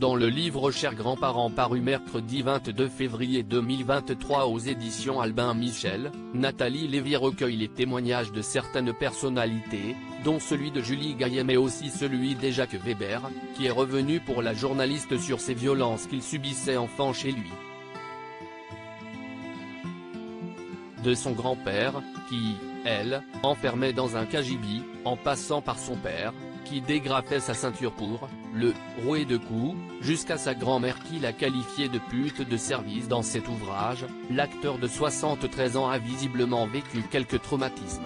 Dans le livre Chers grands-parents paru mercredi 22 février 2023 aux éditions Albin Michel, Nathalie Lévy recueille les témoignages de certaines personnalités, dont celui de Julie Gaillet mais aussi celui d'Jacques Weber, qui est revenu pour la journaliste sur ces violences qu'il subissait enfant chez lui. De son grand-père, qui, elle, enfermait dans un cagibi, en passant par son père, qui dégrafait sa ceinture pour le rouer de coups, jusqu'à sa grand-mère qui l'a qualifié de pute de service dans cet ouvrage. L'acteur de 73 ans a visiblement vécu quelques traumatismes.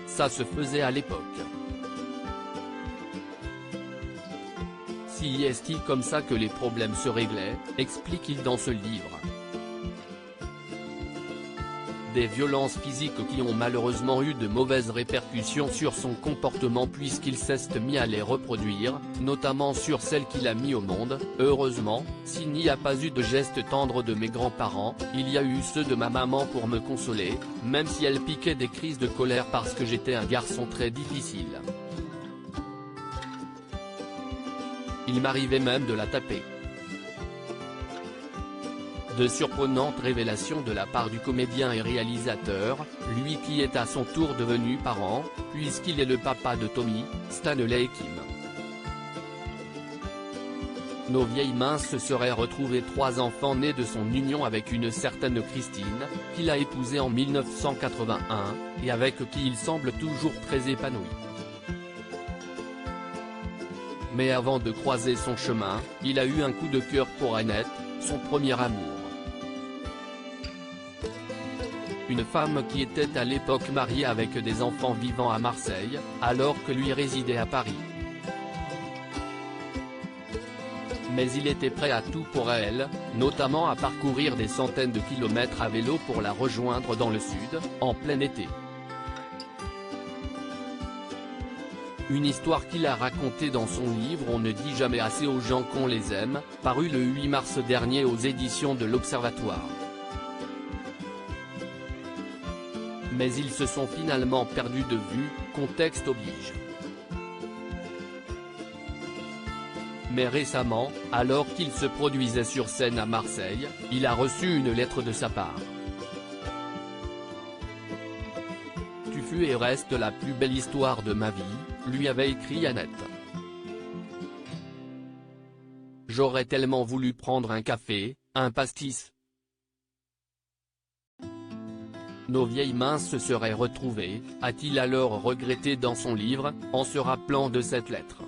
Ça se faisait à l'époque. Si est-il comme ça que les problèmes se réglaient, explique-t-il dans ce livre. Des violences physiques qui ont malheureusement eu de mauvaises répercussions sur son comportement puisqu'il s'est mis à les reproduire, notamment sur celle qu'il a mis au monde. Heureusement, s'il n'y a pas eu de gestes tendres de mes grands-parents, il y a eu ceux de ma maman pour me consoler, même si elle piquait des crises de colère parce que j'étais un garçon très difficile. Il m'arrivait même de la taper. De surprenantes révélations de la part du comédien et réalisateur, lui qui est à son tour devenu parent, puisqu'il est le papa de Tommy, Stanley Kim. Nos vieilles mains se seraient retrouvées 3 enfants nés de son union avec une certaine Christine, qu'il a épousée en 1981, et avec qui il semble toujours très épanoui. Mais avant de croiser son chemin, il a eu un coup de cœur pour Annette, son premier amour. Une femme qui était à l'époque mariée avec des enfants vivant à Marseille, alors que lui résidait à Paris. Mais il était prêt à tout pour elle, notamment à parcourir des centaines de kilomètres à vélo pour la rejoindre dans le sud, en plein été. Une histoire qu'il a racontée dans son livre On ne dit jamais assez aux gens qu'on les aime, paru le 8 mars dernier aux éditions de l'Observatoire. Mais ils se sont finalement perdus de vue, contexte oblige. Mais récemment, alors qu'il se produisait sur scène à Marseille, il a reçu une lettre de sa part. Tu fus et restes la plus belle histoire de ma vie, lui avait écrit Annette. J'aurais tellement voulu prendre un café, un pastis. Nos vieilles mains se seraient retrouvées, a-t-il alors regretté dans son livre, en se rappelant de cette lettre.